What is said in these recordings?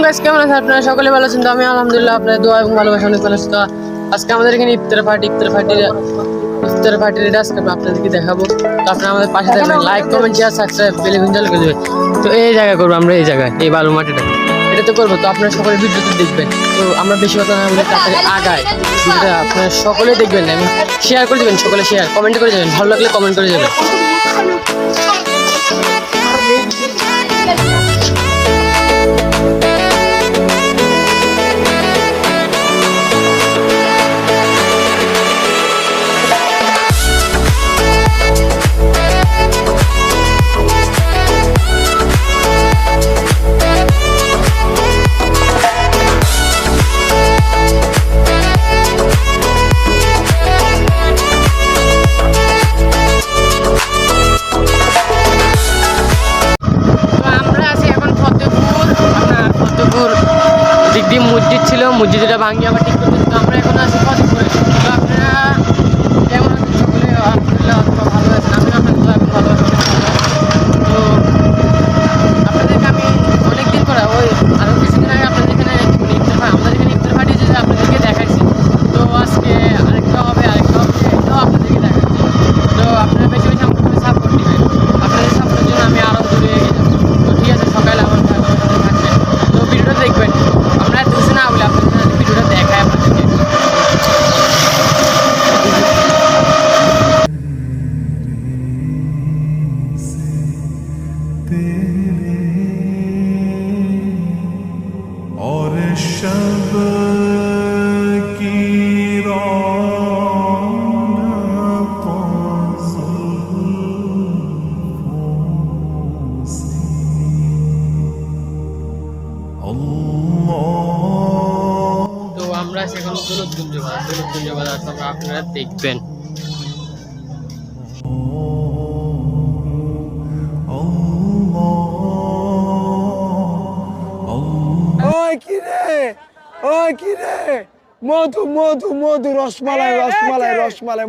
Guys, কেমন আছেন আপনারা? সকলে ভালো আছেন তো? আমি আলহামদুলিল্লাহ, আপনাদের দোয়া এবং ভালোবাসা অনেক ভালো আছি। তো আজকে আমাদের এখানে ইফতার পার্টির এটা আজকে আপনাদেরকে দেখাবো। তো আপনারা আমাদের পাশে থাকবেন, like comment share subscribe bell icon চালু করে দেবেন। তো এই জায়গা করবো আমরা, এই জায়গায় এই বালু মাটিটা এটাতে করবো। তো আপনারা সকলে ভিডিওতে দেখবেন। তো আমরা বেশি কথা না বলে তাড়াতাড়ি আগায় ভিডিওটা আপনারা সকলে দেখবেন এবং শেয়ার করে দেবেন। সকলে শেয়ার কমেন্ট করে যাবেন, ভালো লাগলে কমেন্ট করে যাবেন। দিক দিয়ে মসজিদ ছিল, মসজিদটা ভাঙিয়ে আবার ঠিক করতে। তো আমরা এখন আছি ফতেপুরে। তো আপনারা কেমন আছেন? সকলে আলহামদুলিল্লাহ ভালো আছেন। আমি আপনাদের ভালো আছি। তো আপনাদেরকে আমি অনেকদিন পরে ওই আরও কিছুদিন আগে আপনাদের এখানে আমাদের এখানে ইফতার পার্টি যে আপনাদেরকে দেখাইছি। তো আজকে আরেকটা হবে এটাও আপনাদেরকে দেখাচ্ছি। তো আপনারা বেশি বেশি আমাকে সাপোর্ট দেবেন। আপনাদের সাপোর্টের জন্য আমি আরও দূরে এগিয়ে যাবো। তো ঠিক আছে, সকালে আমার থাকবেন। তো ভিডিওটা দেখবেন। আমরা এত কিছু না বলে আপনাদের ভিডিওটা দেখায় আপনাদেরকে। और शब की তো আমরা সেখানে দৌলতগঞ্জ বাজার তো আপনারা দেখবেন। ওই কিরে মধু মধু মধু রসমালাই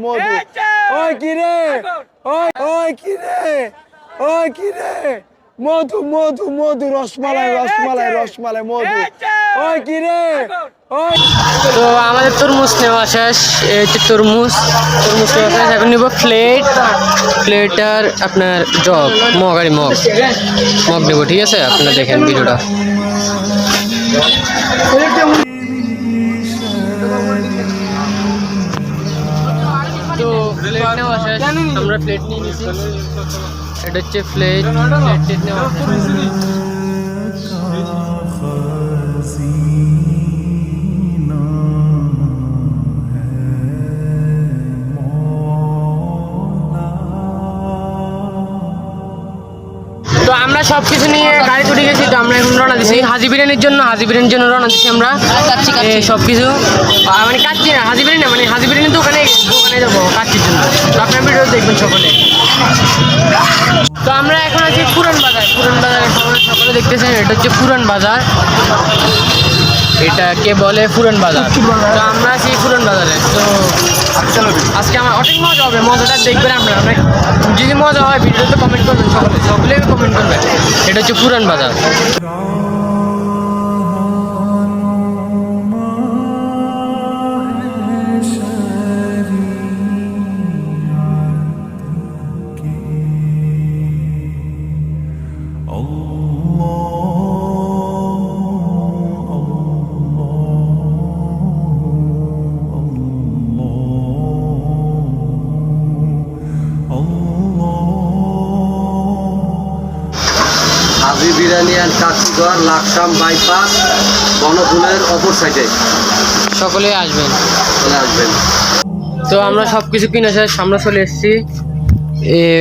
মধু। ওই কিরে মধু মধু মধু রসমালাই মধু। ওই কিরে তো আমাদের তরমুজ নেওয়া শেষ। এই হচ্ছে তরমুজ নেওয়া শেষ। এখন নিব প্লেট আর আপনার মগ নেব। ঠিক আছে, আপনারা দেখেন ভিডিওটা। তো প্লেট নেওয়া শেষ, আমরা প্লেট নিয়ে নিয়েছি। এটা হচ্ছে প্লেট নেওয়া শেষ। তো আমরা সবকিছু নিয়ে গাড়ি উঠে গেছি। তো আমরা এখন রওনা দিচ্ছি হাজি বিরিয়ানির জন্য রওনা দিচ্ছি আমরা। সবকিছু মানে কাচ্ছি না, হাজি বিরিয়ানি মানে হাজি বিরিয়ানির দোকানে যাবো কাচ্ছির জন্য। তো আপনার ভিডিও দেখবেন সকলে। তো আমরা এখন আছি পুরান বাজারে সকলে দেখতেছেন। এটা হচ্ছে পুরান বাজার, এটাকে বলে পুরান বাজার। তো আমরা আছি পুরান বাজারে। তো আজকে আমার অনেক মজা হবে, মজাটা দেখবেন আপনারা। যদি মজা হয় ভিডিওতে কমেন্ট করবেন, সকলে কমেন্ট করবেন। এটা হচ্ছে পুরান বাজার। হাজি বিরিয়ানি অ্যান্ড কাশিগড় লাকসাম বাইপাস বনফুলের অপর সাইডে সকলে আসবেন। তো আমরা সব কিছু কিনে শেষ, আমরা চলে এসেছি।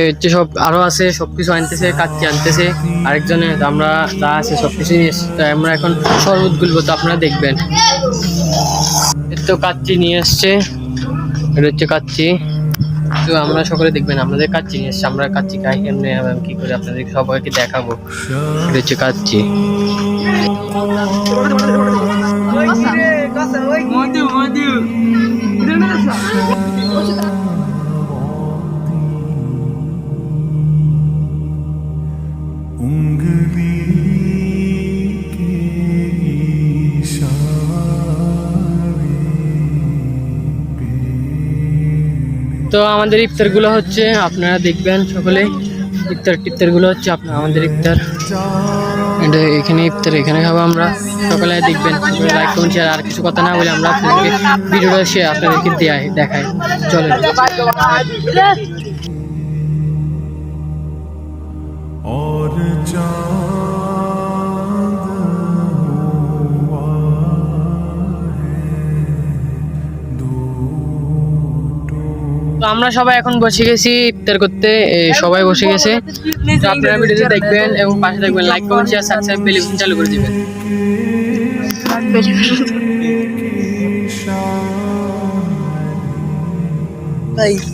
হচ্ছে সব আরও আছে, সব কিছু আনতেছে, কাচ্চি আনতেছে আরেকজনে। তো আমরা যা আছে সব কিছু নিয়ে এসেছি। তো আমরা এখন শরবত গুলবো, তো আপনারা দেখবেন। তো কাচ্চি নিয়ে এসছে, এটা হচ্ছে কাচ্চি। তো আমরা সকলে দেখবেন, আমাদের কাচ্চি নিয়ে এসছে। আমরা কাচ্চি খাই এমনি কি করে আপনাদের সবাইকে দেখাবো। এটা হচ্ছে কাচ্চি। उंगली के তো আমাদের ইফতারগুলো হচ্ছে, আপনারা দেখবেন সকলেই। ইফতারগুলো হচ্ছে আপনার আমাদের ইফতার। এটা এখানে ইফতার, এখানে খাবো আমরা। সকালে দেখবেন, লাইক কমেন্ট শেয়ার। আর কিছু কথা না বলে আমরা আপনাদেরকে ভিডিওটা আপনাদেরকে দেখাই। চলে और चाँद हुआ है दो তো আমরা সবাই এখন বসে গেছি ইফতার করতে। সবাই বসে গেছে। তো আপনারা ভিডিওটি দেখবেন এবং পাশে থাকবেন, like comment share subscribe bell icon চালু করে দিবেন।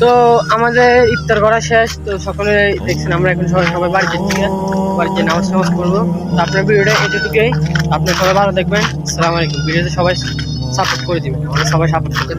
তো আমাদের ইফতার করা শেষ। তো সকলে দেখছেন আমরা এখন সবাই বাড়িতে নামাজ করবো। তো আপনার ভিডিওটা এটুকুই। আপনারা সবাই ভালো দেখবেন। আসসালামু আলাইকুম। ভিডিওতে সবাই সাপোর্ট করে দিবেন, আমরা সবাই সাপোর্ট করতে